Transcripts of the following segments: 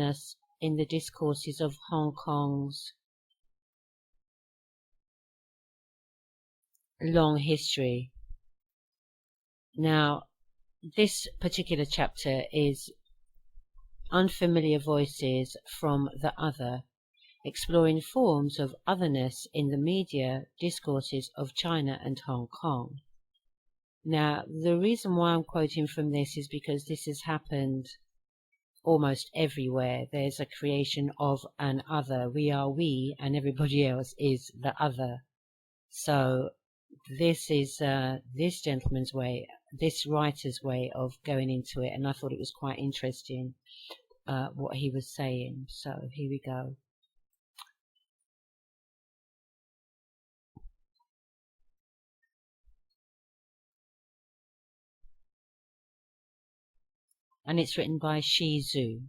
us in the discourses of Hong Kong's long history. Now, this particular chapter is Unfamiliar Voices from the Other, exploring forms of otherness in the media discourses of China and Hong Kong. Now, the reason why I'm quoting from this is because this has happened almost everywhere. There's a creation of an other. We are we, and everybody else is the other. So this is this gentleman's way, this writer's way of going into it, and I thought it was quite interesting what he was saying. So here we go. And it's written by Shi Zhu.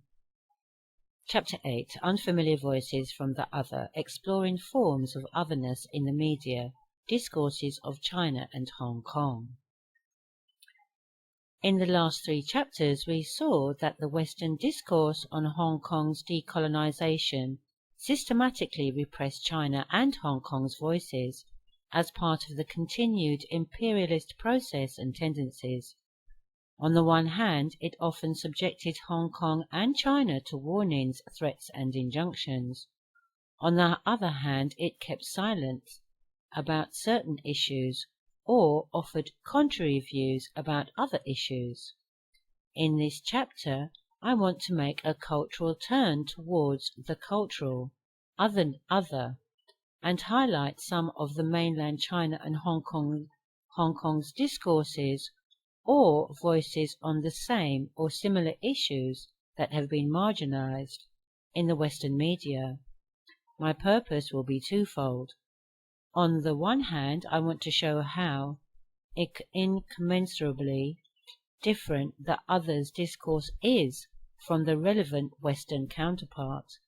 Chapter 8, Unfamiliar Voices from the Other, exploring forms of otherness in the media, discourses of China and Hong Kong. In the last 3 chapters, we saw that the Western discourse on Hong Kong's decolonization systematically repressed China and Hong Kong's voices as part of the continued imperialist process and tendencies. On the one hand, it often subjected Hong Kong and China to warnings, threats and injunctions. On the other hand, it kept silent about certain issues or offered contrary views about other issues. In this chapter, I want to make a cultural turn towards the cultural, other, and highlight some of the mainland China and Hong Kong's discourses or voices on the same or similar issues that have been marginalized in the Western media. My purpose will be twofold. On the one hand, I want to show how incommensurably different the other's discourse is from the relevant Western counterpart.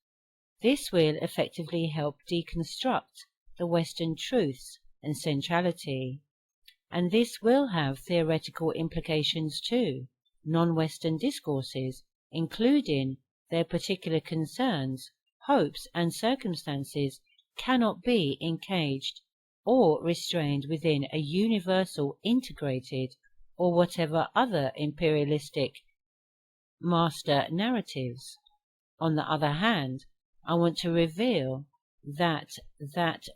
This will effectively help deconstruct the Western truths and centrality. And this will have theoretical implications too. Non-Western discourses, including their particular concerns, hopes and circumstances, cannot be encaged or restrained within a universal, integrated, or whatever other imperialistic master narratives. On the other hand, I want to reveal that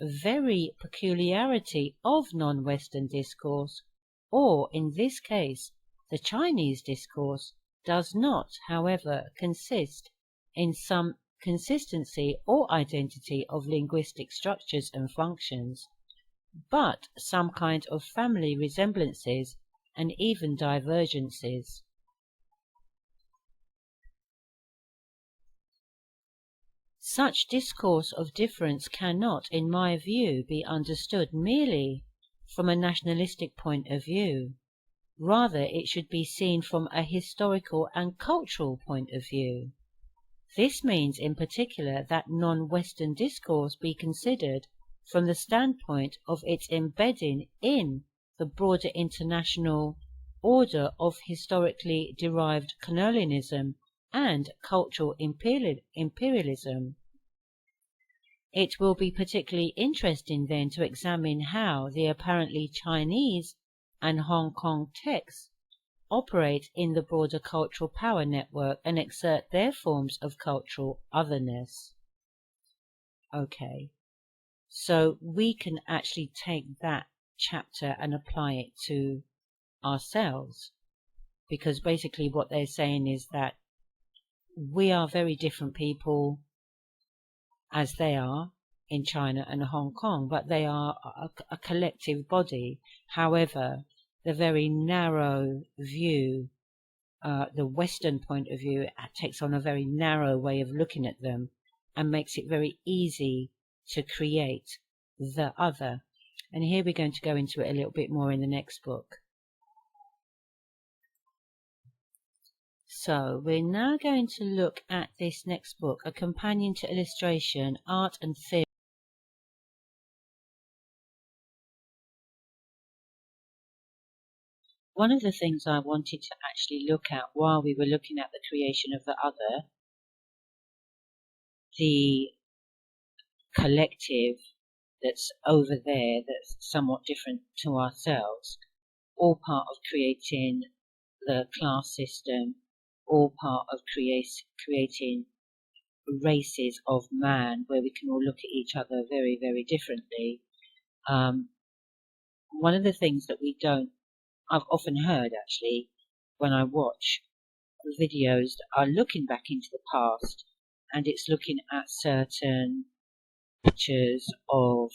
very peculiarity of non-Western discourse, or in this case the Chinese discourse, does not, however, consist in some consistency or identity of linguistic structures and functions, but some kind of family resemblances and even divergences. Such discourse of difference cannot, in my view, be understood merely from a nationalistic point of view. Rather, it should be seen from a historical and cultural point of view. This means, in particular, that non-Western discourse be considered from the standpoint of its embedding in the broader international order of historically derived colonialism and cultural imperialism. It will be particularly interesting then to examine how the apparently Chinese and Hong Kong texts operate in the broader cultural power network and exert their forms of cultural otherness. Okay, so we can actually take that chapter and apply it to ourselves, because basically what they're saying is that we are very different people as they are in China and Hong Kong, but they are a collective body. However, the very narrow view, the Western point of view, takes on a very narrow way of looking at them and makes it very easy to create the other. And here we're going to go into it a little bit more in the next book. So we're now going to look at this next book, A Companion to Illustration, Art and Theory. One of the things I wanted to actually look at while we were looking at the creation of the other the collective that's over there that's somewhat different to ourselves, all part of creating the class system, all part of creating races of man where we can all look at each other very, very differently. One of the things that I've often heard actually when I watch videos that are looking back into the past, and it's looking at certain pictures of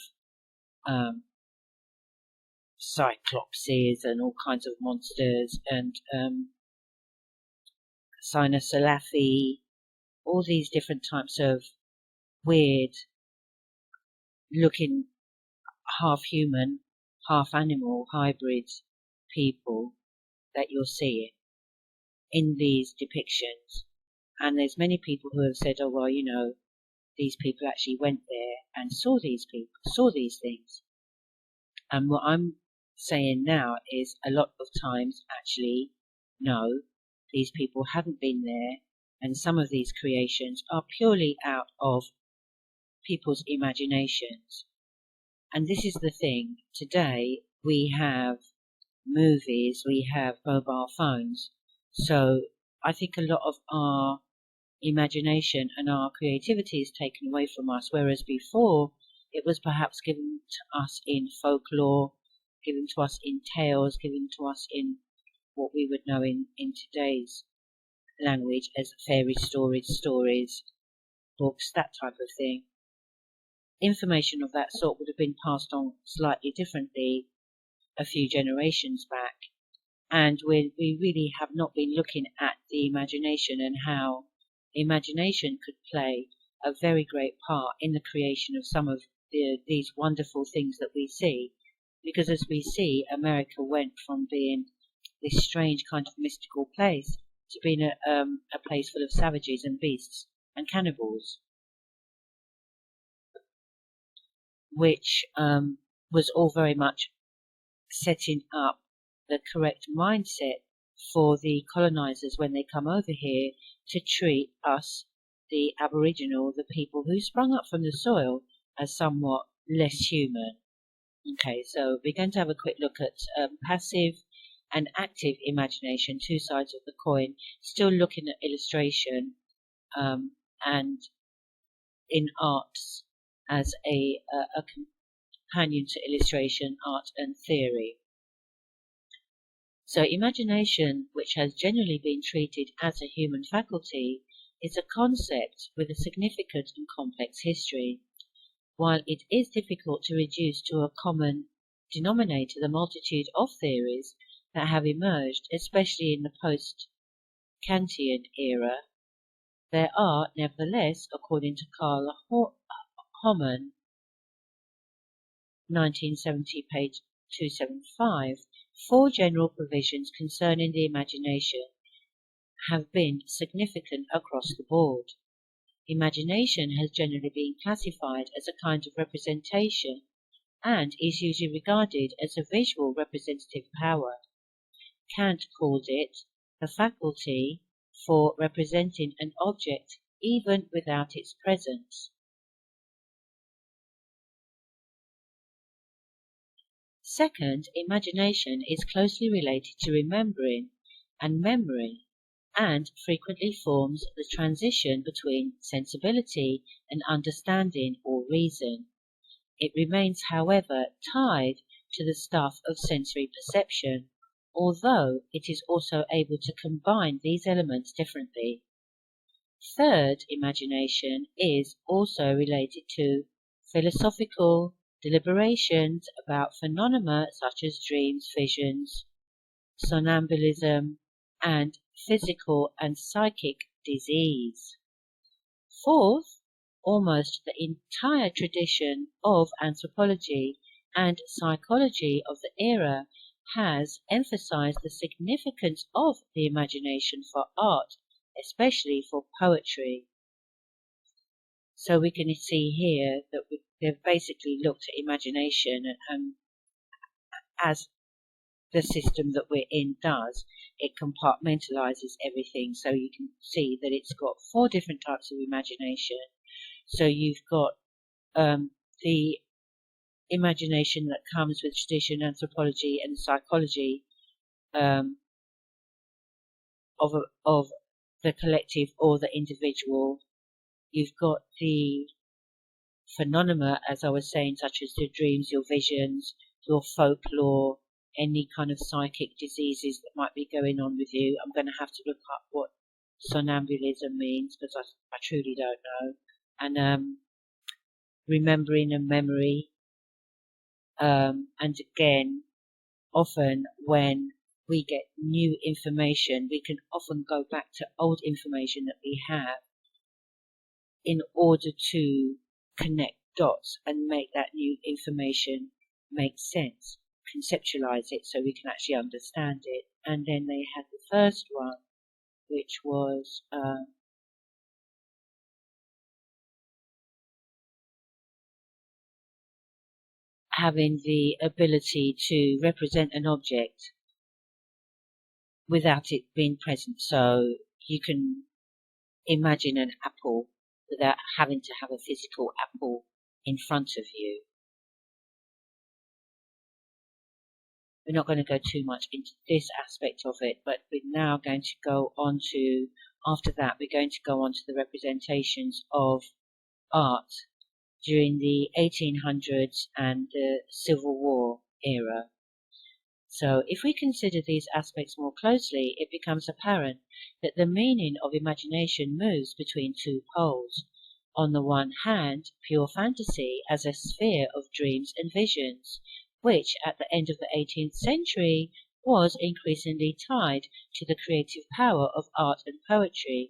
cyclopses and all kinds of monsters and Cynoselaphie, all these different types of weird looking half human, half animal hybrid people that you're seeing in these depictions. And there's many people who have said, oh well, you know, these people actually went there and saw these people, saw these things. And what I'm saying now is a lot of times actually, no, these people haven't been there, and some of these creations are purely out of people's imaginations. And this is the thing, today we have movies, we have mobile phones, so I think a lot of our imagination and our creativity is taken away from us, whereas before it was perhaps given to us in folklore, given to us in tales, given to us in what we would know in today's language as fairy stories, books, that type of thing. Information of that sort would have been passed on slightly differently a few generations back, and we really have not been looking at the imagination and how imagination could play a very great part in the creation of some of these wonderful things that we see. Because as we see, America went from being this strange kind of mystical place to being a place full of savages and beasts and cannibals, which was all very much setting up the correct mindset for the colonizers when they come over here to treat us, the Aboriginal, the people who sprung up from the soil, as somewhat less human. Okay, so we're going to have a quick look at passive and active imagination, two sides of the coin, still looking at illustration and in arts as a companion to illustration, art and theory. So imagination, which has generally been treated as a human faculty, is a concept with a significant and complex history. While it is difficult to reduce to a common denominator the multitude of theories that have emerged, especially in the post-Kantian era, there are, nevertheless, according to Carl Homan, 1970, page 275, 4 general provisions concerning the imagination have been significant across the board. Imagination has generally been classified as a kind of representation and is usually regarded as a visual representative power. Kant called it the faculty for representing an object even without its presence. Second, imagination is closely related to remembering and memory, and frequently forms the transition between sensibility and understanding or reason. It remains, however, tied to the stuff of sensory perception, although it is also able to combine these elements differently. Third, imagination is also related to philosophical deliberations about phenomena such as dreams, visions, somnambulism, and physical and psychic disease. Fourth, almost the entire tradition of anthropology and psychology of the era has emphasized the significance of the imagination for art, especially for poetry. So we can see here that they've basically looked at imagination and as the system that we're in does, it compartmentalizes everything. So you can see that it's got 4 different types of imagination, So you've got the imagination that comes with tradition, anthropology, and psychology of the collective or the individual. You've got the phenomena, as I was saying, such as your dreams, your visions, your folklore, any kind of psychic diseases that might be going on with you. I'm going to have to look up what somnambulism means, because I truly don't know. And remembering and memory. And again, often when we get new information, we can often go back to old information that we have in order to connect dots and make that new information make sense, conceptualize it so we can actually understand it. And then they had the first one, which was having the ability to represent an object without it being present. So you can imagine an apple without having to have a physical apple in front of you. We're not going to go too much into this aspect of it, but we're now going to go on to, after that, we're going to go on to the representations of art during the 1800s and the Civil War era. So if we consider these aspects more closely, it becomes apparent that the meaning of imagination moves between two poles. On the one hand, pure fantasy as a sphere of dreams and visions, which at the end of the 18th century was increasingly tied to the creative power of art and poetry,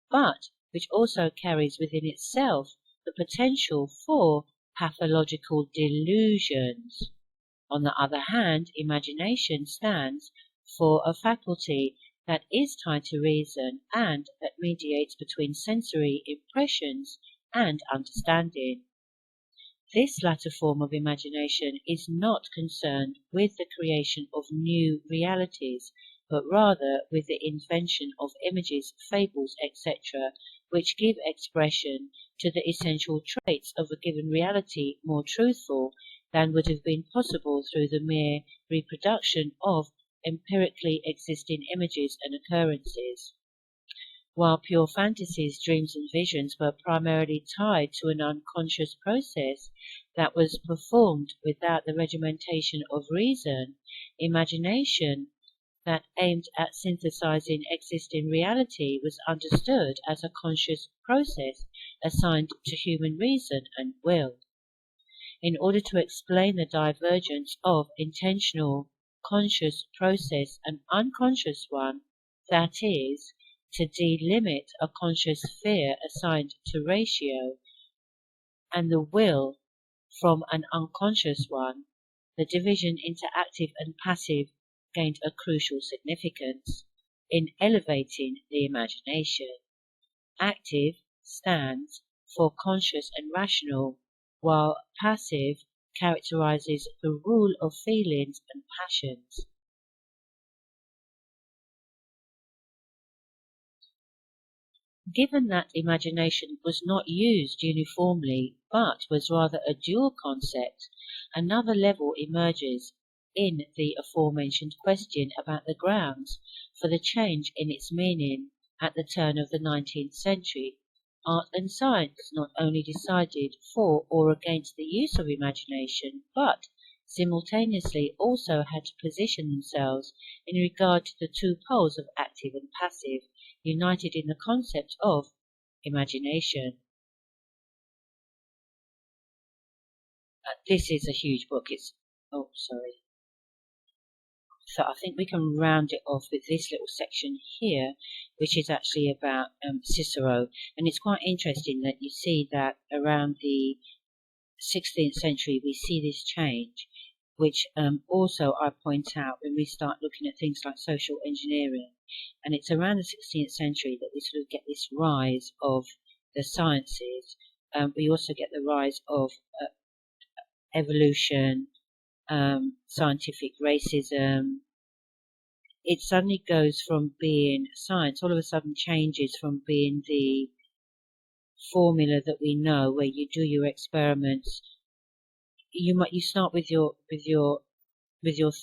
but which also carries within itself the potential for pathological delusions. On the other hand, imagination stands for a faculty that is tied to reason and that mediates between sensory impressions and understanding. This latter form of imagination is not concerned with the creation of new realities, but rather with the invention of images, fables, etc., which give expression to the essential traits of a given reality more truthful than would have been possible through the mere reproduction of empirically existing images and occurrences. While pure fantasies, dreams and visions were primarily tied to an unconscious process that was performed without the regimentation of reason, imagination that aimed at synthesizing existing reality was understood as a conscious process assigned to human reason and will. In order to explain the divergence of intentional conscious process and unconscious one, that is, to delimit a conscious sphere assigned to ratio and the will from an unconscious one, the division into active and passive gained a crucial significance in elevating the imagination. Active stands for conscious and rational, while passive characterizes the rule of feelings and passions. Given that imagination was not used uniformly, but was rather a dual concept, another level emerges in the aforementioned question about the grounds for the change in its meaning at the turn of the 19th century. Art and science not only decided for or against the use of imagination, but simultaneously also had to position themselves in regard to the two poles of active and passive, united in the concept of imagination. This is a huge book. So I think we can round it off with this little section here, which is actually about Cicero. And it's quite interesting that you see that around the 16th century we see this change, which also I point out when we start looking at things like social engineering. And it's around the 16th century that we sort of get this rise of the sciences. We also get the rise of evolution, scientific racism. It suddenly goes from being science, all of a sudden changes from being the formula that we know, where you do your experiments. You start with your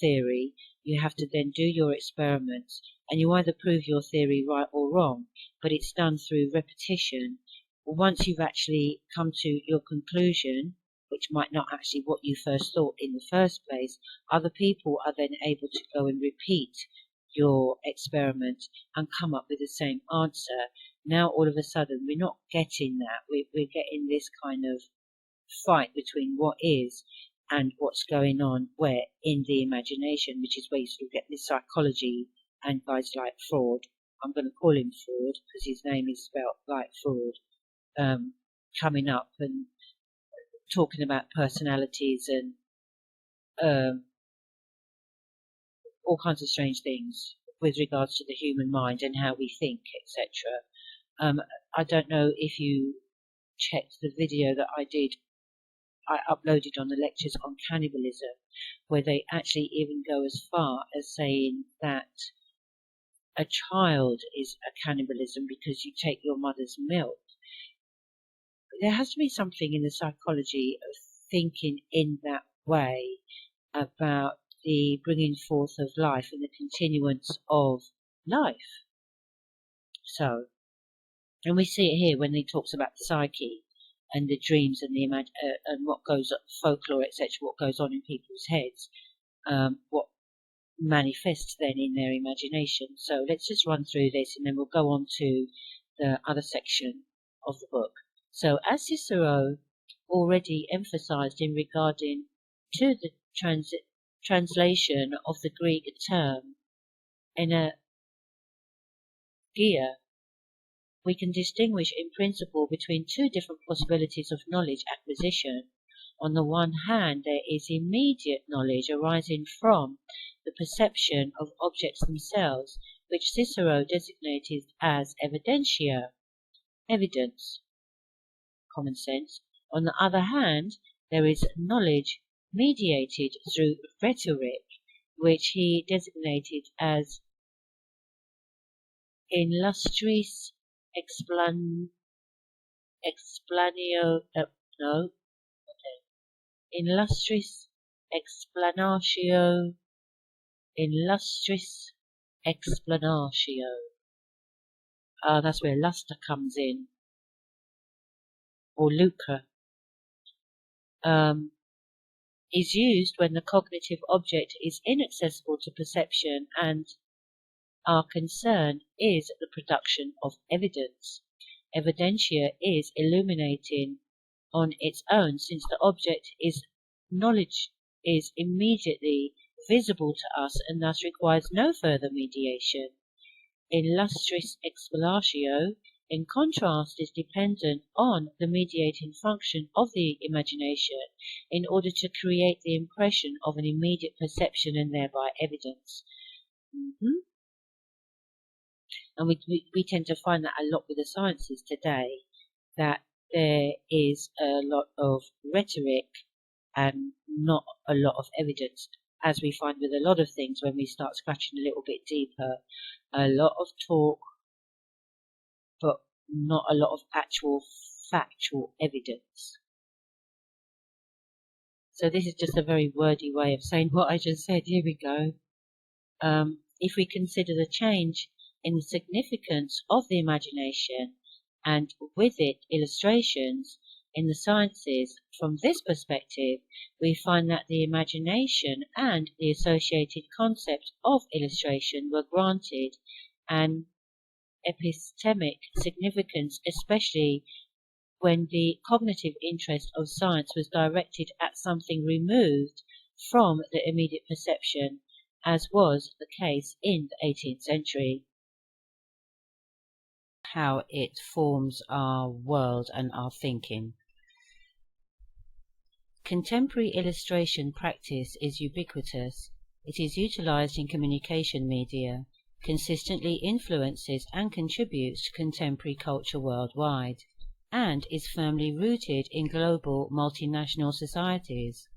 theory. You have to then do your experiments, and you either prove your theory right or wrong, but it's done through repetition. Once you've actually come to your conclusion, which might not actually what you first thought in the first place, other people are then able to go and repeat your experiment and come up with the same answer. Now all of a sudden we're not getting that, we're getting this kind of fight between what is and what's going on where in the imagination, which is where you sort of get this psychology and guys like Freud. I'm going to call him Freud because his name is spelled like Freud, coming up and talking about personalities and all kinds of strange things with regards to the human mind and how we think, etc. I don't know if you checked the video that I uploaded on the lectures on cannibalism, where they actually even go as far as saying that a child is a cannibalism because you take your mother's milk. There has to be something in the psychology of thinking in that way about the bringing forth of life and the continuance of life. So, and we see it here when he talks about the psyche and the dreams and the and what goes on, folklore, etc., what goes on in people's heads, what manifests then in their imagination. So let's just run through this and then we'll go on to the other section of the book. So as Cicero already emphasized in regarding to the translation of the Greek term energia, we can distinguish in principle between two different possibilities of knowledge acquisition. On the one hand, there is immediate knowledge arising from the perception of objects themselves, which Cicero designated as evidentia, evidence, common sense. On the other hand, there is knowledge mediated through rhetoric, which he designated as illustris illustris explanatio. That's where luster comes in, or lucre. Is used when the cognitive object is inaccessible to perception and our concern is the production of evidence. Evidentia is illuminating on its own, since the object is knowledge is immediately visible to us and thus requires no further mediation. Illustris explanatio, in contrast, is dependent on the mediating function of the imagination in order to create the impression of an immediate perception and thereby evidence. And we tend to find that a lot with the sciences today, that there is a lot of rhetoric and not a lot of evidence, as we find with a lot of things when we start scratching a little bit deeper. A lot of talk, but not a lot of actual factual evidence. So this is just a very wordy way of saying what I just said. Here we go. If we consider the change in the significance of the imagination, and with it illustrations, in the sciences, from this perspective, we find that the imagination and the associated concept of illustration were granted an epistemic significance, especially when the cognitive interest of science was directed at something removed from the immediate perception, as was the case in the 18th century. How it forms our world and our thinking. Contemporary illustration practice is ubiquitous. It is utilized in communication media, consistently influences and contributes to contemporary culture worldwide, and is firmly rooted in global multinational societies.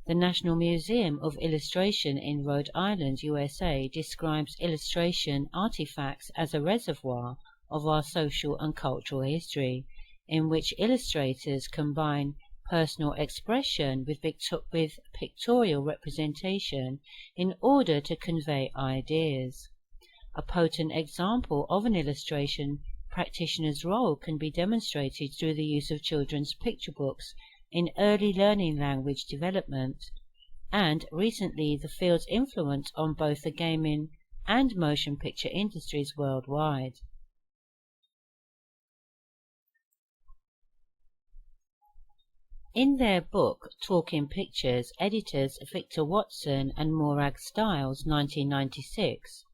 The National Museum of Illustration in Rhode Island, USA, describes illustration artifacts as a reservoir of our social and cultural history. in which illustrators combine personal expression with pictorial representation in order to convey ideas. A potent example of an illustration practitioner's role can be demonstrated through the use of children's picture books in early learning language development, and recently the field's influence on both the gaming and motion picture industries worldwide. In their book Talking Pictures, editors Victor Watson and Morag Stiles, 1996,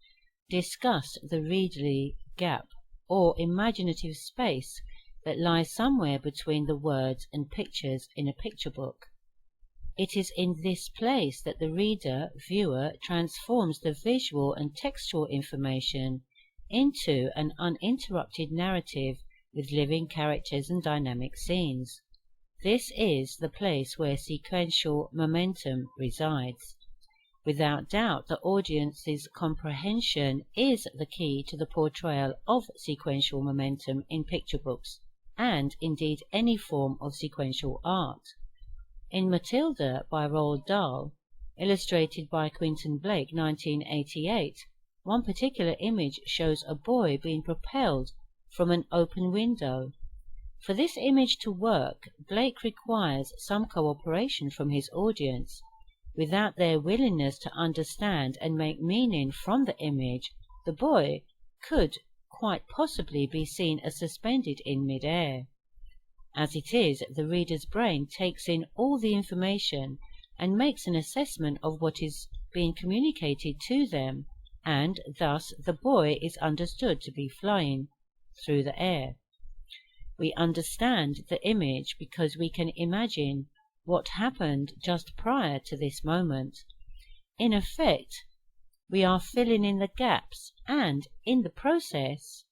discuss the readerly gap, or imaginative space, that lies somewhere between the words and pictures in a picture book. It is in this place that the viewer transforms the visual and textual information into an uninterrupted narrative with living characters and dynamic scenes. This is the place where sequential momentum resides. Without doubt, the audience's comprehension is the key to the portrayal of sequential momentum in picture books, and indeed any form of sequential art. In Matilda by Roald Dahl, illustrated by Quentin Blake, 1988, one particular image shows a boy being propelled from an open window. For this image to work, Blake requires some cooperation from his audience. Without their willingness to understand and make meaning from the image, the boy could quite possibly be seen as suspended in mid-air. As it is, the reader's brain takes in all the information and makes an assessment of what is being communicated to them, and thus the boy is understood to be flying through the air. We understand the image because we can imagine what happened just prior to this moment. In effect, we are filling in the gaps, and in the process,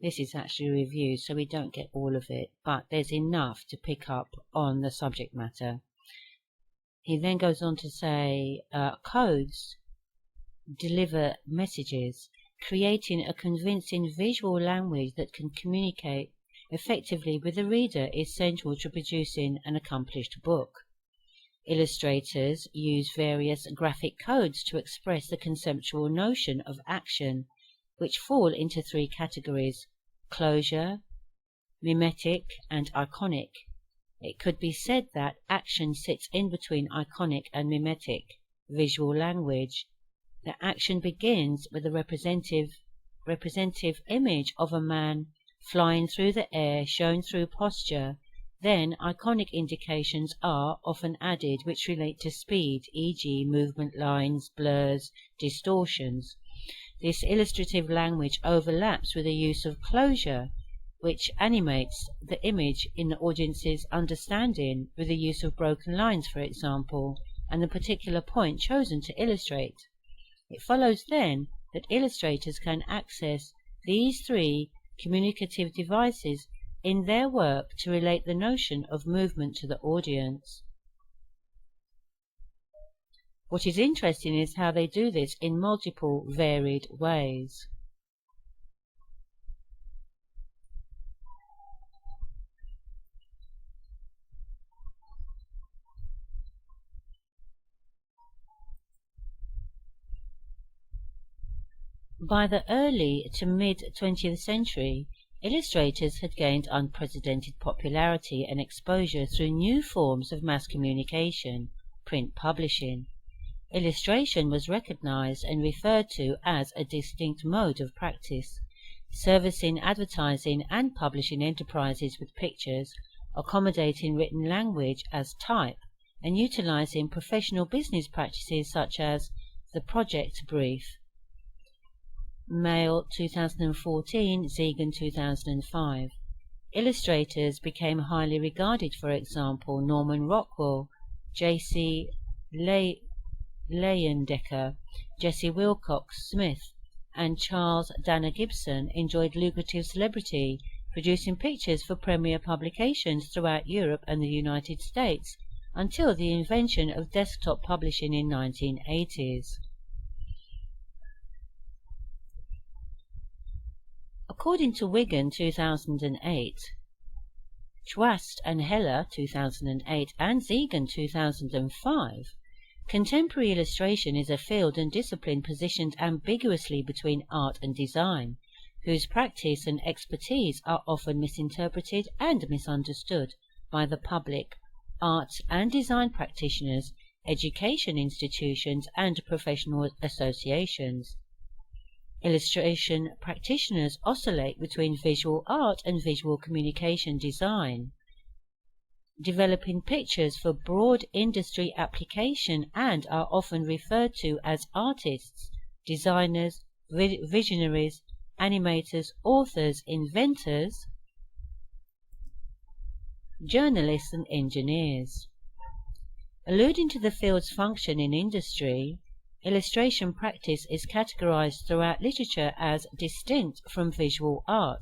this is actually a review, so we don't get all of it, but there's enough to pick up on the subject matter. He then goes on to say, codes deliver messages. Creating a convincing visual language that can communicate effectively with the reader is central to producing an accomplished book. Illustrators use various graphic codes to express the conceptual notion of action, which fall into three categories: closure, mimetic, and iconic. It could be said that action sits in between iconic and mimetic visual language. The action begins with a representative image of a man flying through the air shown through posture. Then iconic indications are often added which relate to speed, e.g. movement lines, blurs, distortions. This illustrative language overlaps with the use of closure, which animates the image in the audience's understanding with the use of broken lines, for example, and the particular point chosen to illustrate. It follows then that illustrators can access these three communicative devices in their work to relate the notion of movement to the audience. What is interesting is how they do this in multiple varied ways. By the early to mid-20th century, illustrators had gained unprecedented popularity and exposure through new forms of mass communication, print publishing. Illustration was recognized and referred to as a distinct mode of practice, servicing advertising and publishing enterprises with pictures, accommodating written language as type, and utilizing professional business practices such as the project brief. Mail 2014, Zegan 2005. Illustrators became highly regarded, for example, Norman Rockwell, J.C. Leyendecker, Jesse Wilcox Smith, and Charles Dana Gibson enjoyed lucrative celebrity, producing pictures for premier publications throughout Europe and the United States until the invention of desktop publishing in 1980s. According to Wigan 2008, Schwast and Heller 2008, and Zegan 2005, contemporary illustration is a field and discipline positioned ambiguously between art and design, whose practice and expertise are often misinterpreted and misunderstood by the public, arts and design practitioners, education institutions, and professional associations. Illustration practitioners oscillate between visual art and visual communication design, developing pictures for broad industry application, and are often referred to as artists, designers, visionaries, animators, authors, inventors, journalists, and engineers. Alluding to the field's function in industry, illustration practice is categorized throughout literature as distinct from visual art,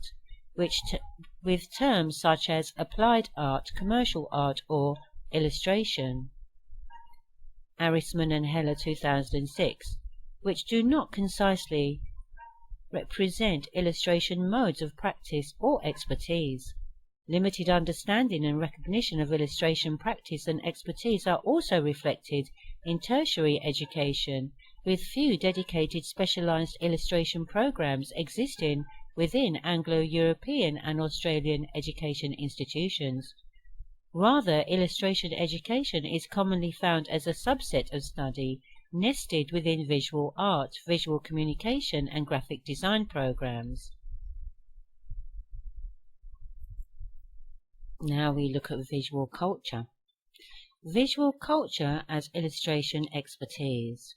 with terms such as applied art, commercial art, or illustration, Arisman and Heller 2006, which do not concisely represent illustration modes of practice or expertise. Limited understanding and recognition of illustration practice and expertise are also reflected in tertiary education, with few dedicated specialized illustration programs existing within Anglo-European and Australian education institutions. Rather, illustration education is commonly found as a subset of study nested within visual art, visual communication, and graphic design programs. Now we look at visual culture. Visual culture as illustration expertise.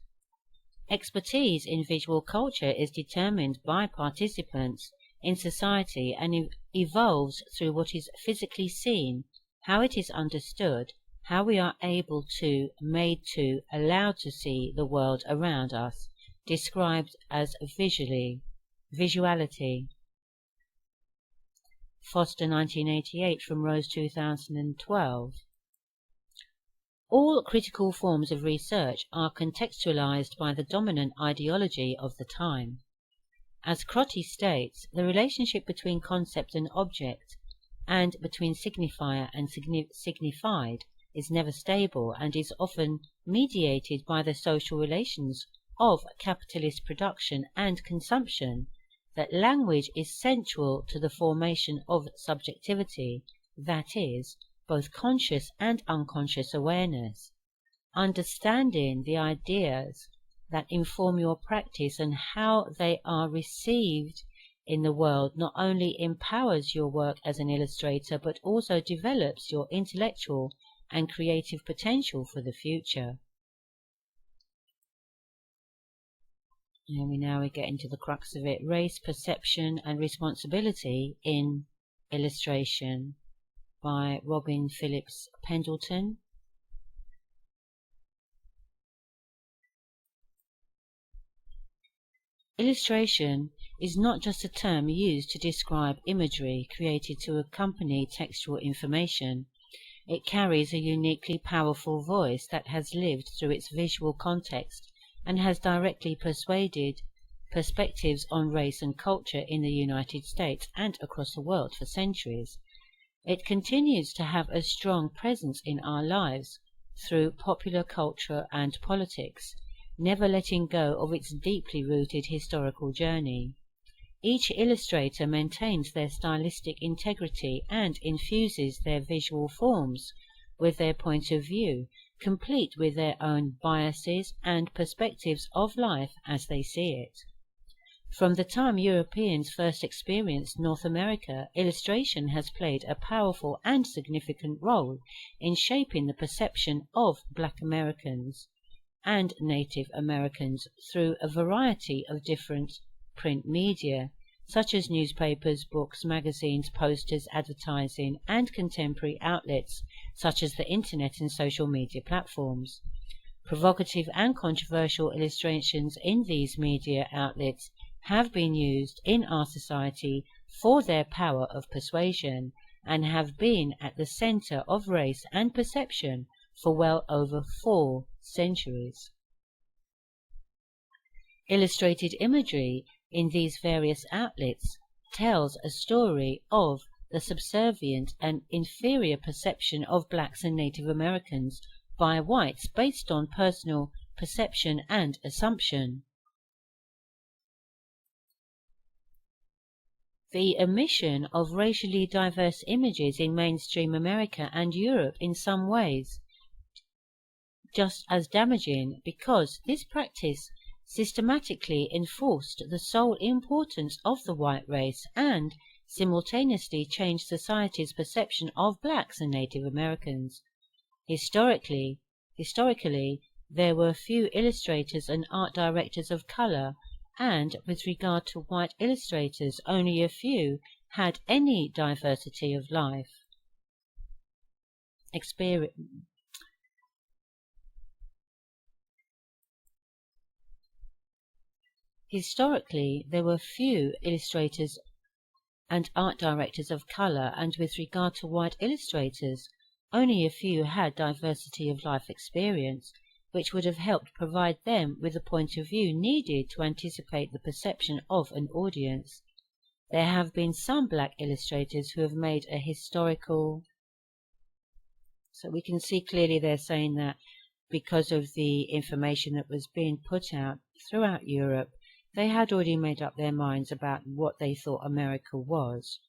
Expertise in visual culture is determined by participants in society and evolves through what is physically seen, how it is understood, how we are able to, made to, allowed to see the world around us, described as visuality. Foster 1988 from Rose 2012. All critical forms of research are contextualized by the dominant ideology of the time. As Crotty states, the relationship between concept and object, and between signifier and signified, is never stable and is often mediated by the social relations of capitalist production and consumption, that language is central to the formation of subjectivity, that is, both conscious and unconscious awareness. Understanding the ideas that inform your practice and how they are received in the world not only empowers your work as an illustrator, but also develops your intellectual and creative potential for the future. And now we get into the crux of it: race, perception, and responsibility in illustration, by Robin Phillips Pendleton. Illustration is not just a term used to describe imagery created to accompany textual information. It carries a uniquely powerful voice that has lived through its visual context and has directly persuaded perspectives on race and culture in the United States and across the world for centuries. It continues to have a strong presence in our lives through popular culture and politics, never letting go of its deeply rooted historical journey. Each illustrator maintains their stylistic integrity and infuses their visual forms with their point of view, complete with their own biases and perspectives of life as they see it. From the time Europeans first experienced North America, illustration has played a powerful and significant role in shaping the perception of Black Americans and Native Americans through a variety of different print media, such as newspapers, books, magazines, posters, advertising, and contemporary outlets such as the Internet and social media platforms. Provocative and controversial illustrations in these media outlets have been used in our society for their power of persuasion and have been at the center of race and perception for well over 4 centuries. Illustrated imagery in these various outlets tells a story of the subservient and inferior perception of blacks and Native Americans by whites based on personal perception and assumption. The omission of racially diverse images in mainstream America and Europe in some ways just as damaging, because this practice systematically enforced the sole importance of the white race and simultaneously changed society's perception of blacks and Native Americans. Historically, there were few illustrators and art directors of color, and with regard to white illustrators, only a few had any diversity of life experience. Historically, there were few illustrators and art directors of color, and with regard to white illustrators, only a few had diversity of life experience, which would have helped provide them with the point of view needed to anticipate the perception of an audience. There have been some black illustrators who have made a historical... So we can see clearly they're saying that because of the information that was being put out throughout Europe, they had already made up their minds about what they thought America was.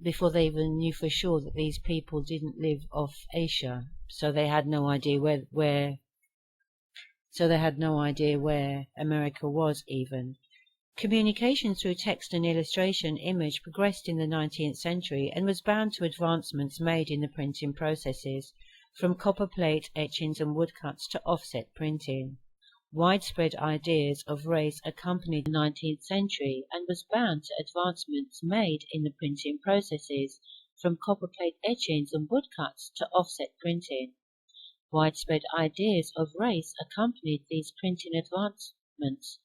Before they even knew for sure that these people didn't live off Asia, so they had no idea where America was even. Communication through text and illustration image progressed in the 19th century and was bound to advancements made in the printing processes, from copperplate etchings and woodcuts to offset printing. Widespread ideas of race accompanied the 19th century and was bound to advancements made in the printing processes, from copperplate etchings and woodcuts to offset printing. Widespread ideas of race accompanied these printing advancements,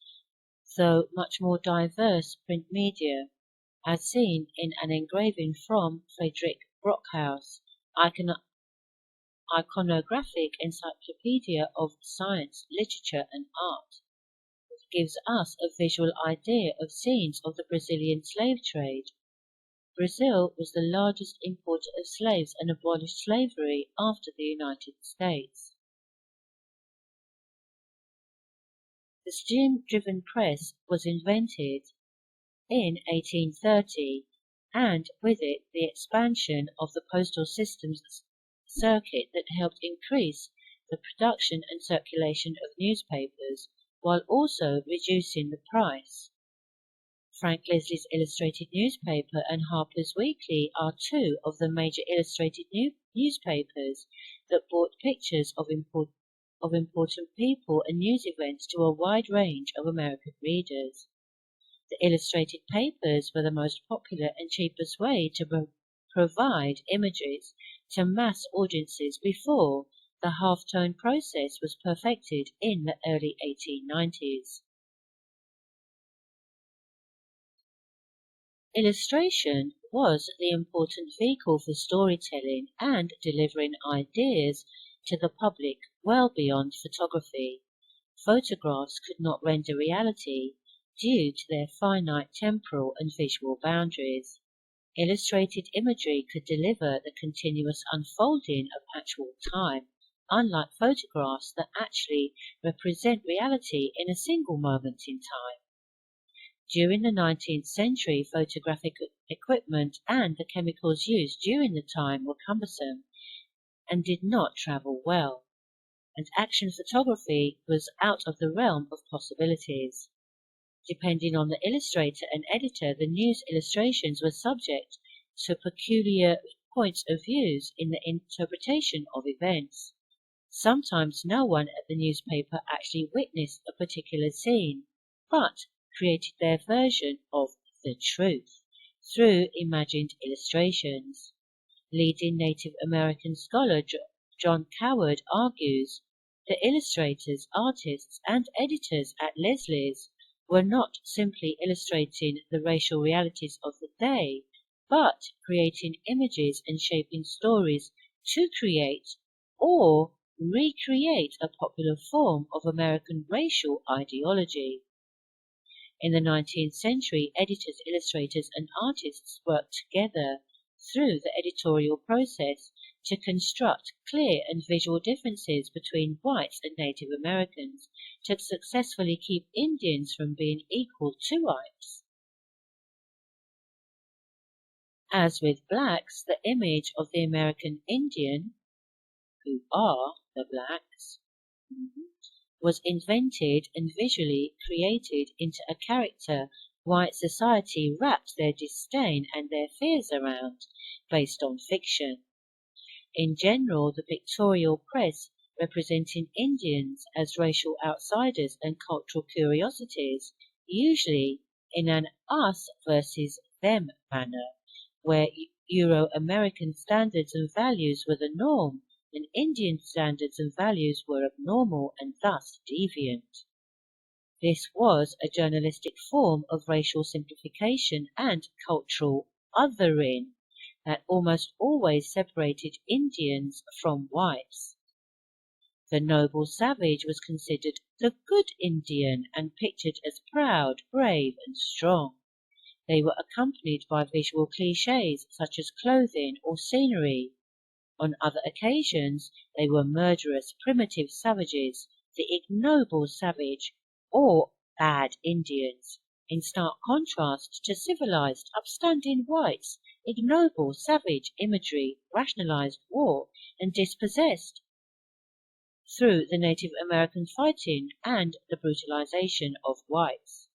though much more diverse print media, as seen in an engraving from Frederick Brockhaus, Iconographic Encyclopedia of Science, Literature and Art, which gives us a visual idea of scenes of the Brazilian slave trade. Brazil was the largest importer of slaves and abolished slavery after the United States. The steam-driven press was invented in 1830, and with it the expansion of the postal system's circuit that helped increase the production and circulation of newspapers, while also reducing the price. Frank Leslie's Illustrated Newspaper and Harper's Weekly are two of the major illustrated newspapers that brought pictures of important people and news events to a wide range of American readers. The illustrated papers were the most popular and cheapest way to provide images to mass audiences before the half-tone process was perfected in the early 1890s. Illustration was the important vehicle for storytelling and delivering ideas to the public well beyond photography. Photographs could not render reality due to their finite temporal and visual boundaries. Illustrated imagery could deliver the continuous unfolding of actual time, unlike photographs that actually represent reality in a single moment in time. During the 19th century, photographic equipment and the chemicals used during the time were cumbersome and did not travel well, and action photography was out of the realm of possibilities. Depending on the illustrator and editor, the news illustrations were subject to peculiar points of views in the interpretation of events. Sometimes no one at the newspaper actually witnessed a particular scene, but created their version of the truth through imagined illustrations. Leading Native American scholar John Coward argues the illustrators, artists, and editors at Leslie's were not simply illustrating the racial realities of the day, but creating images and shaping stories to create or recreate a popular form of American racial ideology. In the 19th century, editors, illustrators, and artists worked together through the editorial process to construct clear and visual differences between whites and Native Americans to successfully keep Indians from being equal to whites. As with blacks, the image of the American Indian, who are the blacks, was invented and visually created into a character white society wrapped their disdain and their fears around, based on fiction. In general, the pictorial press representing Indians as racial outsiders and cultural curiosities, usually in an us versus them manner, where Euro-American standards and values were the norm, and Indian standards and values were abnormal and thus deviant. This was a journalistic form of racial simplification and cultural othering that almost always separated Indians from whites. The noble savage was considered the good Indian and pictured as proud, brave, and strong. They were accompanied by visual cliches such as clothing or scenery. On other occasions, they were murderous, primitive savages, the ignoble savage, or bad Indians, in stark contrast to civilized, upstanding whites, ignoble, savage imagery, rationalized war, and dispossessed through the Native American fighting and the brutalization of whites.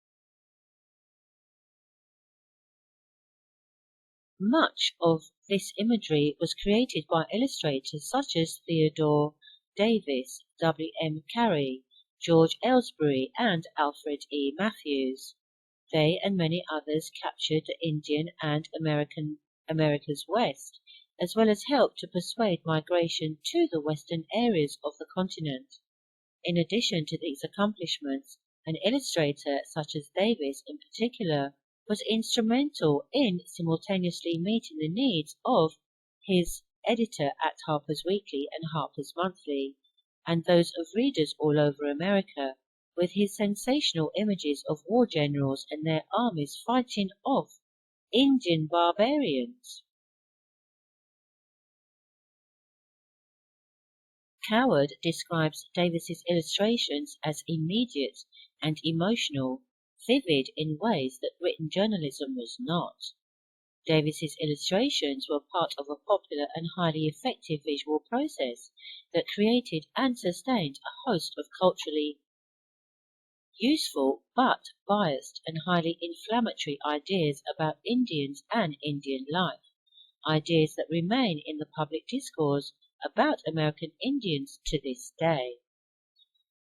Much of this imagery was created by illustrators such as Theodore Davis, W. M. Carey, George Ellsbury, and Alfred E. Matthews. They and many others captured the Indian and America's West, as well as helped to persuade migration to the western areas of the continent. In addition to these accomplishments, an illustrator such as Davis in particular was instrumental in simultaneously meeting the needs of his editor at Harper's Weekly and Harper's Monthly, and those of readers all over America, with his sensational images of war generals and their armies fighting off Indian barbarians. Coward describes Davis's illustrations as immediate and emotional, vivid in ways that written journalism was not. Davis's illustrations were part of a popular and highly effective visual process that created and sustained a host of culturally useful but biased and highly inflammatory ideas about Indians and Indian life, ideas that remain in the public discourse about American Indians to this day.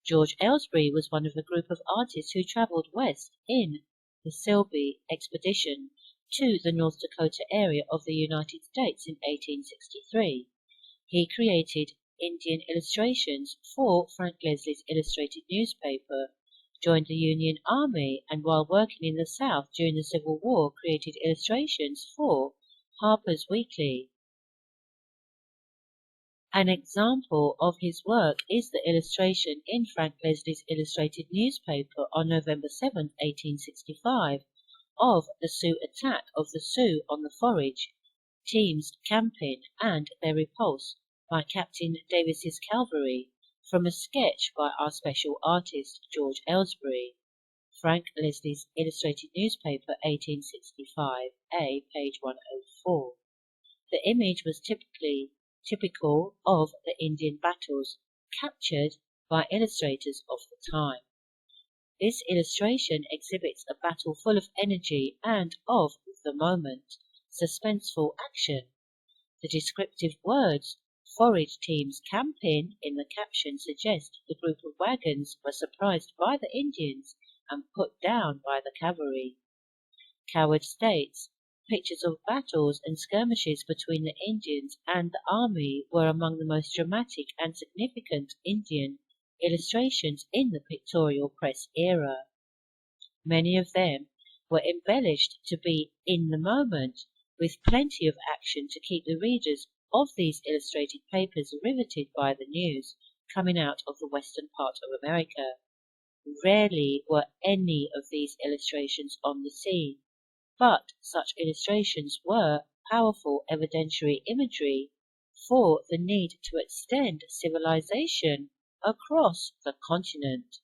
George Ellsbury was one of a group of artists who traveled west in the Selby expedition to the North Dakota area of the United States in 1863. He created Indian illustrations for Frank Leslie's illustrated newspaper, joined the Union Army, and while working in the South during the Civil War created illustrations for Harper's Weekly. An example of his work is the illustration in Frank Leslie's illustrated newspaper on November 7, 1865, of the Sioux attack of the Sioux on the forage teams camping and their repulse by Captain Davis's cavalry, from a sketch by our special artist George Ellsbury. Frank Leslie's illustrated newspaper, 1865, page 104. The image was typical of the Indian battles captured by illustrators of the time. This illustration exhibits a battle full of energy and of the moment, suspenseful action. The descriptive words "forage teams camping" in the caption suggest the group of wagons were surprised by the Indians and put down by the cavalry. Coward states, pictures of battles and skirmishes between the Indians and the army were among the most dramatic and significant Indian illustrations in the pictorial press era. Many of them were embellished to be in the moment, with plenty of action to keep the readers of these illustrated papers riveted by the news coming out of the western part of America. Rarely were any of these illustrations on the scene, but such illustrations were powerful evidentiary imagery for the need to extend civilization across the continent.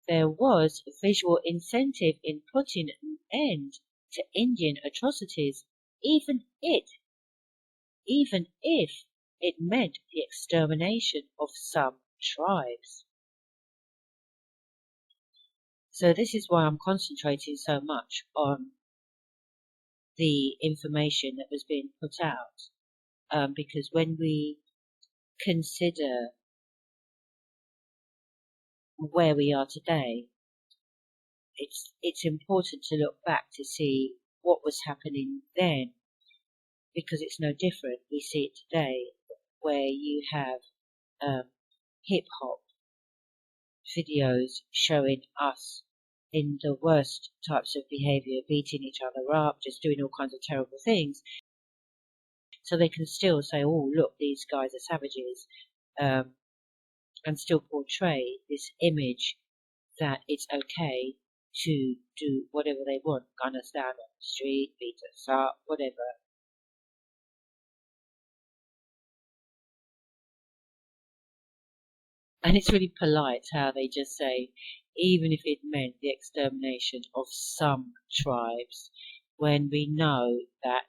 There was visual incentive in putting an end to Indian atrocities, even if it meant the extermination of some tribes. So this is why I'm concentrating so much on the information that was being put out, because when we consider where we are today, it's important to look back to see what was happening then, because it's no different. We see it today, where you have hip-hop videos showing us in the worst types of behaviour, beating each other up, just doing all kinds of terrible things, so they can still say, oh look, these guys are savages, and still portray this image that it's okay to do whatever they want, gun us down on the street, beat us up, whatever. And it's really polite how they just say, even if it meant the extermination of some tribes, when we know that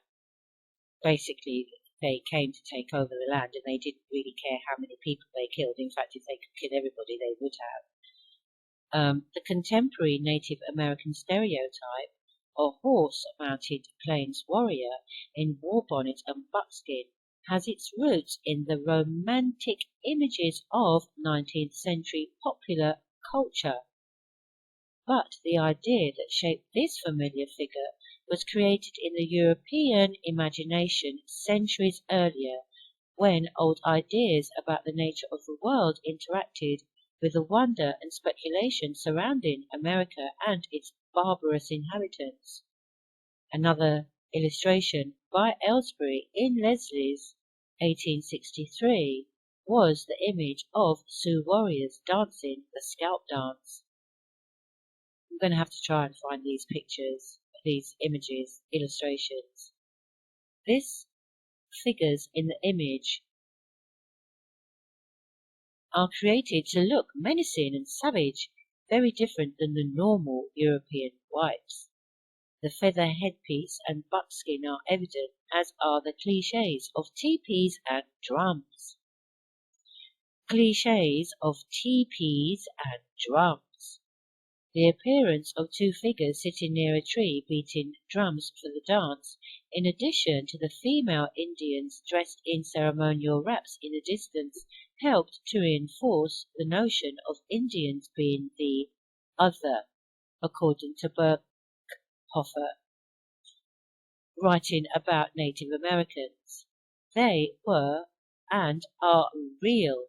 basically they came to take over the land and they didn't really care how many people they killed. In fact, if they could kill everybody, they would have. The contemporary Native American stereotype, a horse-mounted plains warrior in war bonnet and buckskin, has its roots in the romantic images of 19th century popular culture. But the idea that shaped this familiar figure was created in the European imagination centuries earlier, when old ideas about the nature of the world interacted with the wonder and speculation surrounding America and its barbarous inhabitants. Another illustration by Aylesbury in Leslie's 1863 was the image of Sioux warriors dancing the scalp dance. I'm going to have to try and find these pictures, these images, illustrations. These figures in the image are created to look menacing and savage, very different than the normal European whites. The feather headpiece and buckskin are evident, as are the cliches of teepees and drums. Cliches of teepees and drums. The appearance of two figures sitting near a tree beating drums for the dance, in addition to the female Indians dressed in ceremonial wraps in the distance, helped to reinforce the notion of Indians being the other, according to Berkhofer, writing about Native Americans. They were and are real,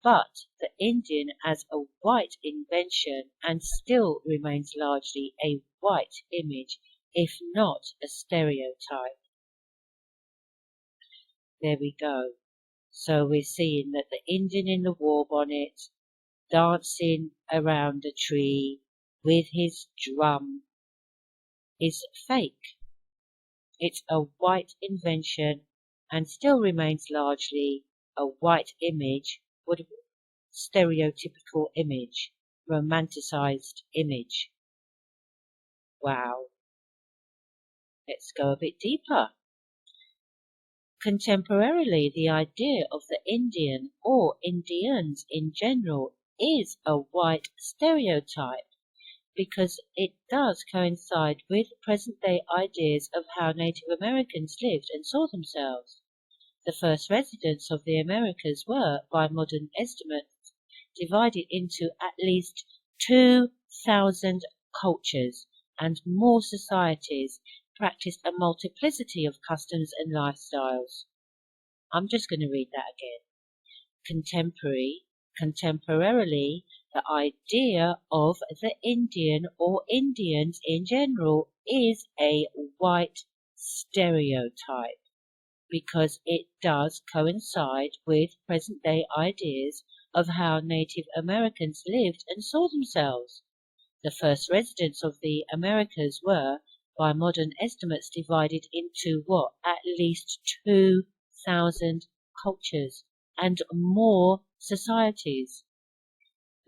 but the Indian as a white invention and still remains largely a white image, if not a stereotype. There we go. So we're seeing that the Indian in the war bonnet, dancing around a tree with his drum, is fake. It's a white invention and still remains largely a white image, what a stereotypical image, romanticized image. Wow. Let's go a bit deeper. Contemporarily, the idea of the Indian or Indians in general is a white stereotype, because it does coincide with present-day ideas of how Native Americans lived and saw themselves. The first residents of the Americas were, by modern estimates, divided into at least 2,000 cultures, and more societies practiced a multiplicity of customs and lifestyles. I'm just going to read that again. Contemporarily, the idea of the Indian or Indians in general is a white stereotype, because it does coincide with present-day ideas of how Native Americans lived and saw themselves. The first residents of the Americas were, by modern estimates, divided into at least 2,000 cultures and more societies.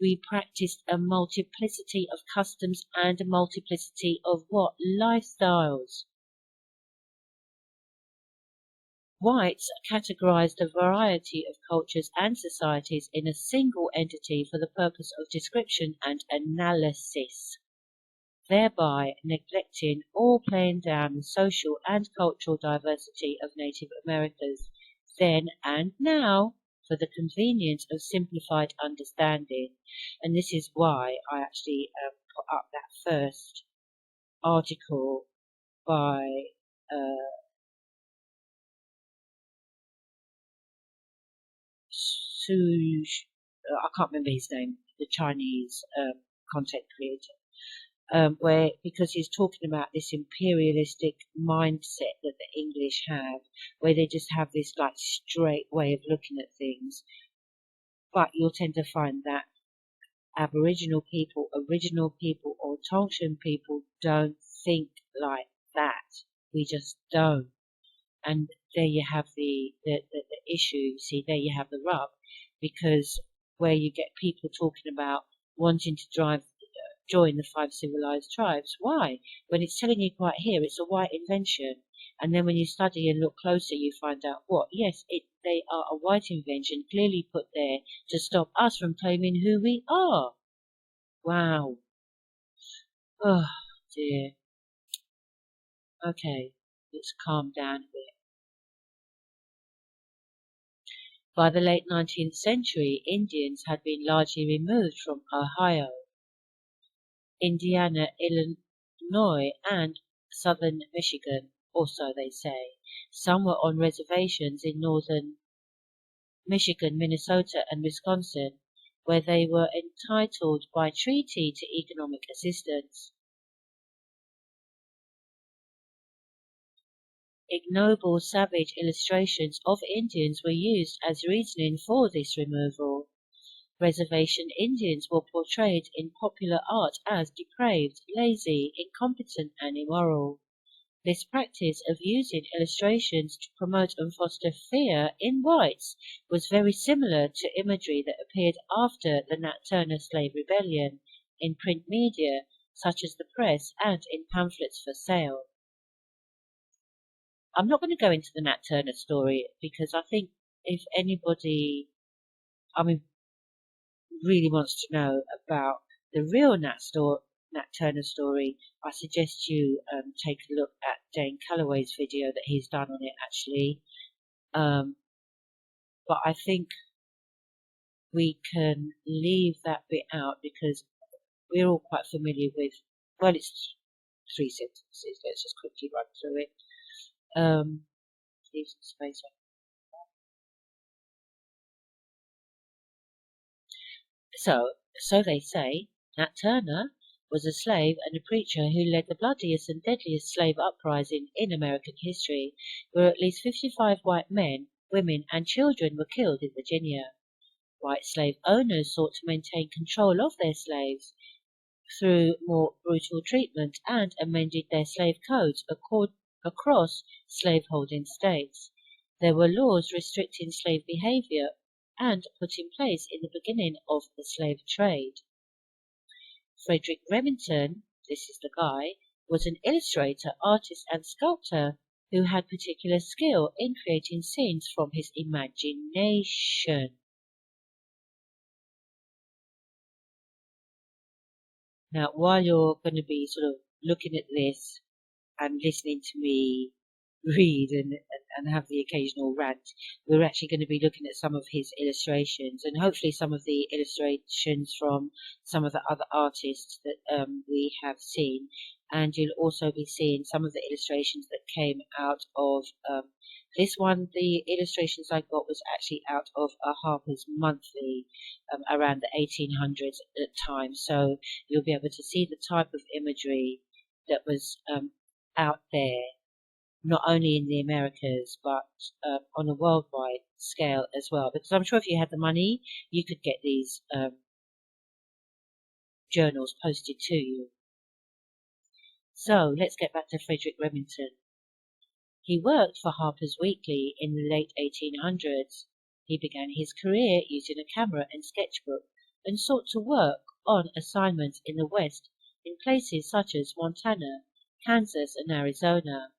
We practiced a multiplicity of customs and a multiplicity of lifestyles. Whites categorized a variety of cultures and societies in a single entity for the purpose of description and analysis, thereby neglecting or playing down the social and cultural diversity of Native Americans then and now for the convenience of simplified understanding. And this is why I actually put up that first article by I can't remember his name, the Chinese content creator, because he's talking about this imperialistic mindset that the English have, where they just have this like straight way of looking at things. But you'll tend to find that Aboriginal people, original people, or Tolkien people don't think like that. We just don't. And there you have the issue. See, there you have the rub, because where you get people talking about wanting to join the 5 civilized tribes. Why? When it's telling you quite here, it's a white invention. And then when you study and look closer, you find out yes, they are a white invention, clearly put there to stop us from claiming who we are. Wow. Oh, dear. Okay, let's calm down a bit. By the late 19th century, Indians had been largely removed from Ohio, Indiana, Illinois, and southern Michigan, or so they say. Some were on reservations in northern Michigan, Minnesota, and Wisconsin, where they were entitled by treaty to economic assistance. Ignoble, savage illustrations of Indians were used as reasoning for this removal. Reservation Indians were portrayed in popular art as depraved, lazy, incompetent, and immoral. This practice of using illustrations to promote and foster fear in whites was very similar to imagery that appeared after the Nat Turner slave rebellion in print media, such as the press, and in pamphlets for sale. I'm not going to go into the Nat Turner story, because I think if anybody, really wants to know about the real Nat Turner story, I suggest you take a look at Dane Calloway's video that he's done on it, actually. But I think we can leave that bit out, because we're all quite familiar with, well, it's 3 sentences. Let's just quickly run through it. Leave some space on. So they say, Nat Turner was a slave and a preacher who led the bloodiest and deadliest slave uprising in American history, where at least 55 white men, women, and children were killed in Virginia. White slave owners sought to maintain control of their slaves through more brutal treatment and amended their slave codes across slaveholding states. There were laws restricting slave behavior and put in place in the beginning of the slave trade. Frederick Remington, this is the guy, was an illustrator, artist, and sculptor who had particular skill in creating scenes from his imagination. Now, while you're going to be sort of looking at this and listening to me read and have the occasional rant, we're actually going to be looking at some of his illustrations, and hopefully some of the illustrations from some of the other artists that we have seen. And you'll also be seeing some of the illustrations that came out of this one. The illustrations I got was actually out of a Harper's Monthly around the 1800s at the time, so you'll be able to see the type of imagery that was out there, not only in the Americas, but on a worldwide scale as well. Because I'm sure if you had the money, you could get these journals posted to you. So let's get back to Frederick Remington. He worked for Harper's Weekly in the late 1800s. He began his career using a camera and sketchbook and sought to work on assignments in the West in places such as Montana, Kansas, and Arizona.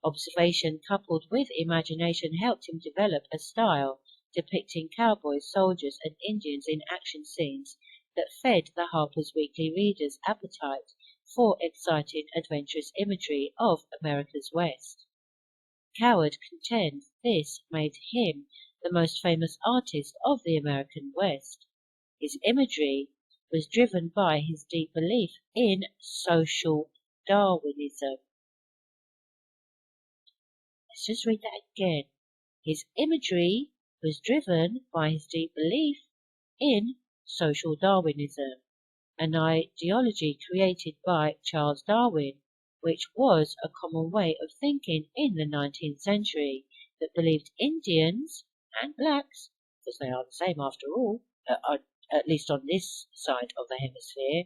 Observation coupled with imagination helped him develop a style depicting cowboys, soldiers, and Indians in action scenes that fed the Harper's Weekly readers' appetite for exciting, adventurous imagery of America's West. Coward contends this made him the most famous artist of the American West. His imagery was driven by his deep belief in social Darwinism. Let's just read that again. His imagery was driven by his deep belief in social Darwinism, an ideology created by Charles Darwin, which was a common way of thinking in the 19th century, that believed Indians and blacks, because they are the same after all, at least on this side of the hemisphere,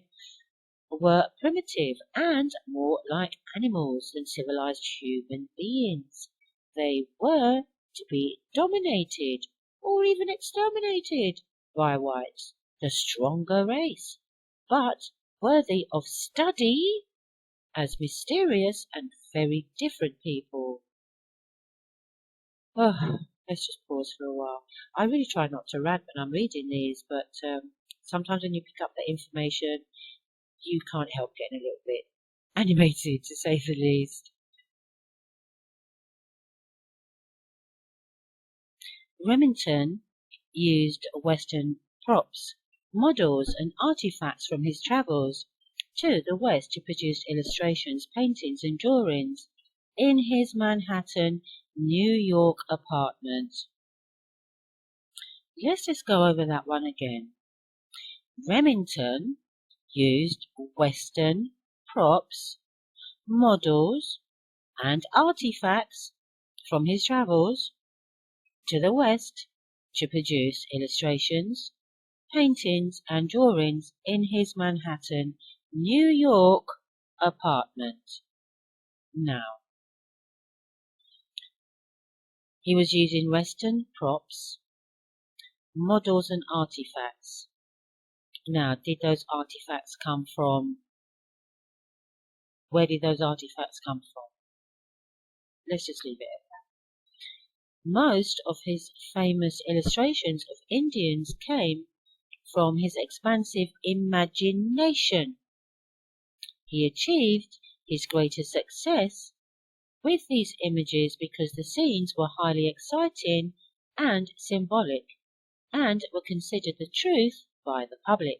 were primitive and more like animals than civilized human beings. They were to be dominated or even exterminated by whites, the stronger race, but worthy of study as mysterious and very different people. Oh, let's just pause for a while. I really try not to rant when I'm reading these, but sometimes when you pick up the information, you can't help getting a little bit animated, to say the least. Remington used Western props, models, and artifacts from his travels to the West to produce illustrations, paintings, and drawings in his Manhattan, New York apartment. Let's just go over that one again. Remington used Western props, models, and artifacts from his travels to the West to produce illustrations, paintings, and drawings in his Manhattan, New York apartment. Now, he was using Western props, models, and artifacts. Now, did those artifacts come from? Where did those artifacts come from? Let's just leave it at that. Most of his famous illustrations of Indians came from his expansive imagination. He achieved his greatest success with these images because the scenes were highly exciting and symbolic, and were considered the truth by the public.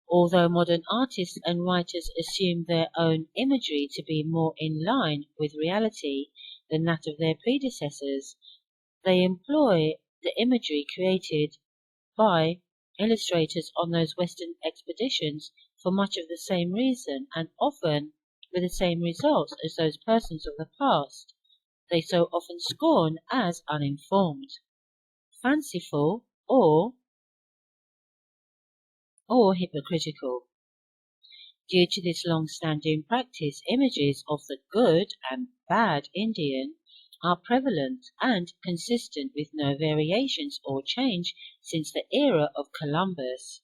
Although modern artists and writers assume their own imagery to be more in line with reality than that of their predecessors, they employ the imagery created by illustrators on those Western expeditions for much of the same reason, and often with the same results as those persons of the past they so often scorn as uninformed, fanciful, or hypocritical. Due to this long-standing practice, images of the good and bad Indian are prevalent and consistent with no variations or change since the era of Columbus.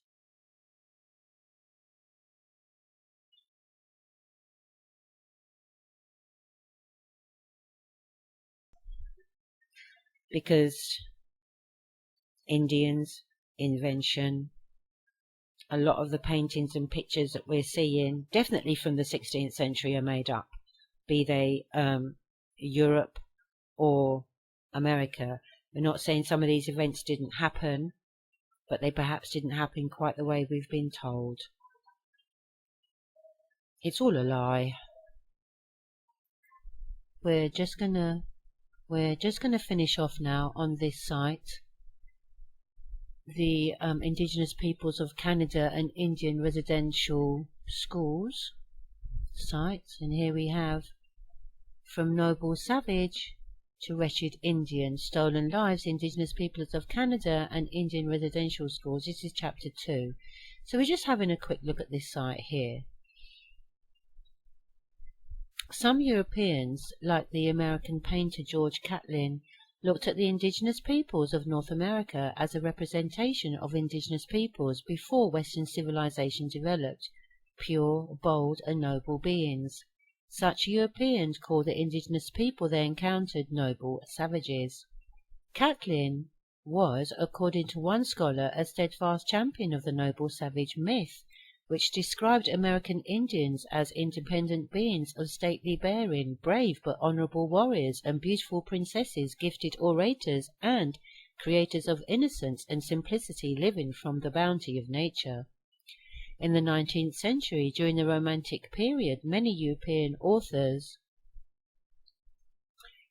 Because Indians, invention, a lot of the paintings and pictures that we're seeing, definitely from the 16th century, are made up, be they Europe or America. We're not saying some of these events didn't happen, but they perhaps didn't happen quite the way we've been told. It's all a lie. We're just gonna finish off now on this site. The Indigenous peoples of Canada and Indian residential schools, sites, and here we have from noble savage to wretched Indian, stolen lives, indigenous peoples of Canada, and Indian residential schools. This is chapter 2. So we're just having a quick look at this site here. Some Europeans, like the American painter George Catlin, looked at the indigenous peoples of North America as a representation of indigenous peoples before Western civilization developed, pure, bold, and noble beings. Such Europeans called the indigenous people they encountered noble savages. Catlin was, according to one scholar, a steadfast champion of the noble savage myth, which described American Indians as independent beings of stately bearing, brave but honorable warriors, and beautiful princesses, gifted orators, and creators of innocence and simplicity living from the bounty of nature. In the 19th century, during the Romantic period, many European authors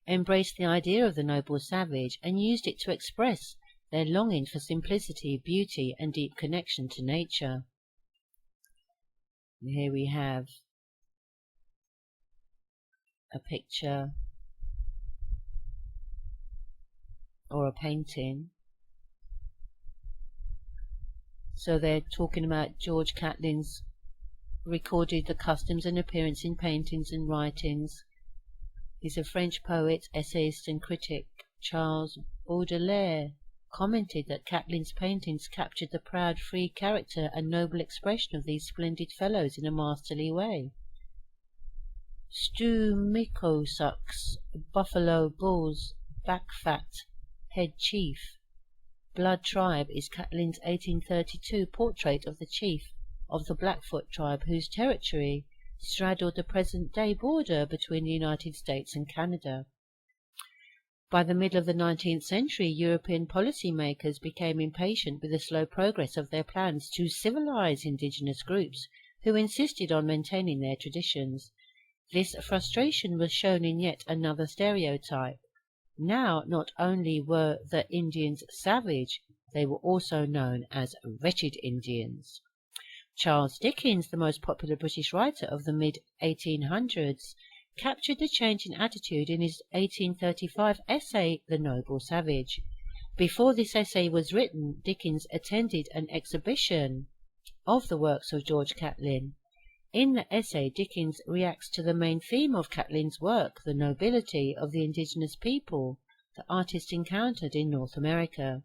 embraced the idea of the noble savage and used it to express their longing for simplicity, beauty, and deep connection to nature. And here we have a picture or a painting. So they're talking about George Catlin's recorded the customs and appearance in paintings and writings. He's a French poet, essayist, and critic. Charles Baudelaire commented that Catlin's paintings captured the proud, free character and noble expression of these splendid fellows in a masterly way. Stu Micosuk's Buffalo Bulls, Back Fat, Head Chief, Blood Tribe is Catlin's 1832 portrait of the chief of the Blackfoot tribe, whose territory straddled the present-day border between the United States and Canada. By the middle of the 19th century, European policymakers became impatient with the slow progress of their plans to civilize indigenous groups who insisted on maintaining their traditions. This frustration was shown in yet another stereotype. Now, not only were the Indians savage, they were also known as wretched Indians. Charles Dickens, the most popular British writer of the mid-1800s, captured the change in attitude in his 1835 essay, The Noble Savage. Before this essay was written, Dickens attended an exhibition of the works of George Catlin. In the essay, Dickens reacts to the main theme of Catlin's work, the nobility of the indigenous people the artist encountered in North America.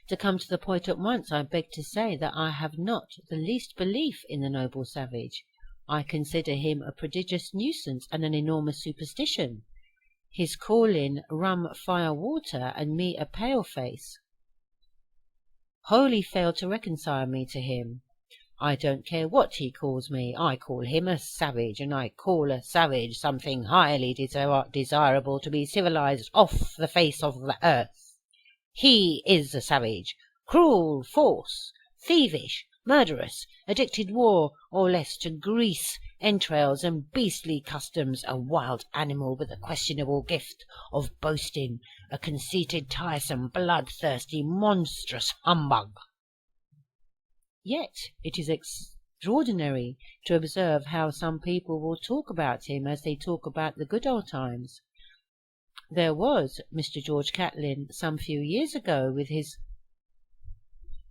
To come to the point at once, I beg to say that I have not the least belief in the noble savage. I consider him a prodigious nuisance and an enormous superstition. His calling rum, fire, water, and me a pale-face wholly failed to reconcile me to him. I don't care what he calls me. I call him a savage, and I call a savage something highly desirable to be civilized off the face of the earth. He is a savage, cruel, false, thievish, murderous, addicted war or less to grease, entrails, and beastly customs, a wild animal with a questionable gift of boasting, a conceited, tiresome, bloodthirsty, monstrous humbug. Yet it is extraordinary to observe how some people will talk about him as they talk about the good old times. There was Mr. George Catlin some few years ago with his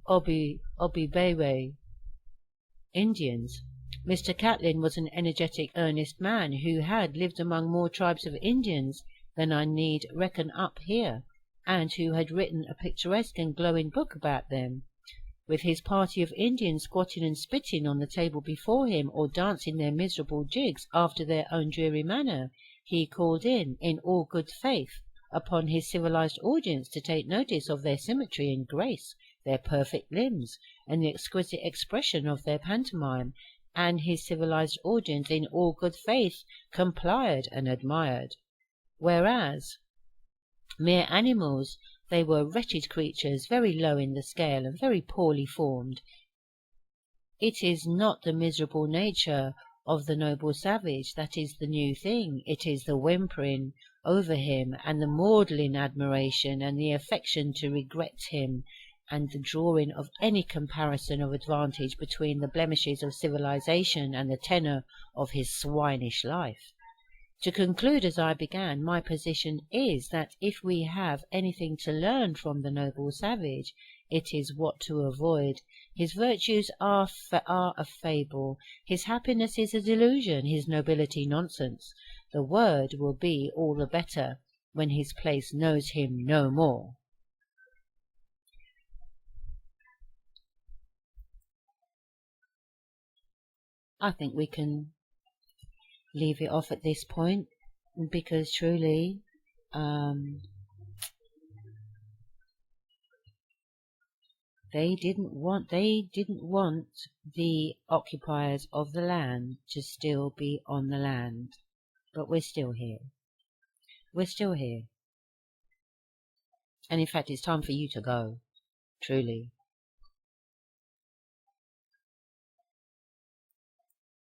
Obibewe Indians. Mr. Catlin was an energetic, earnest man who had lived among more tribes of Indians than I need reckon up here, and who had written a picturesque and glowing book about them. With his party of Indians squatting and spitting on the table before him, or dancing their miserable jigs after their own dreary manner, he called in all good faith, upon his civilized audience to take notice of their symmetry and grace, their perfect limbs, and the exquisite expression of their pantomime, and his civilized audience in all good faith complied and admired. Whereas mere animals, they were wretched creatures, very low in the scale and very poorly formed. It is not the miserable nature of the noble savage that is the new thing. It is the whimpering over him, and the maudlin admiration, and the affection to regret him, and the drawing of any comparison of advantage between the blemishes of civilization and the tenor of his swinish life. To conclude as I began, my position is that if we have anything to learn from the noble savage, it is what to avoid. His virtues are a fable, his happiness is a delusion, his nobility nonsense. The word will be all the better when his place knows him no more. I think we can leave it off at this point, because truly they didn't want the occupiers of the land to still be on the land, but we're still here. We're still here. And in fact, it's time for you to go, truly.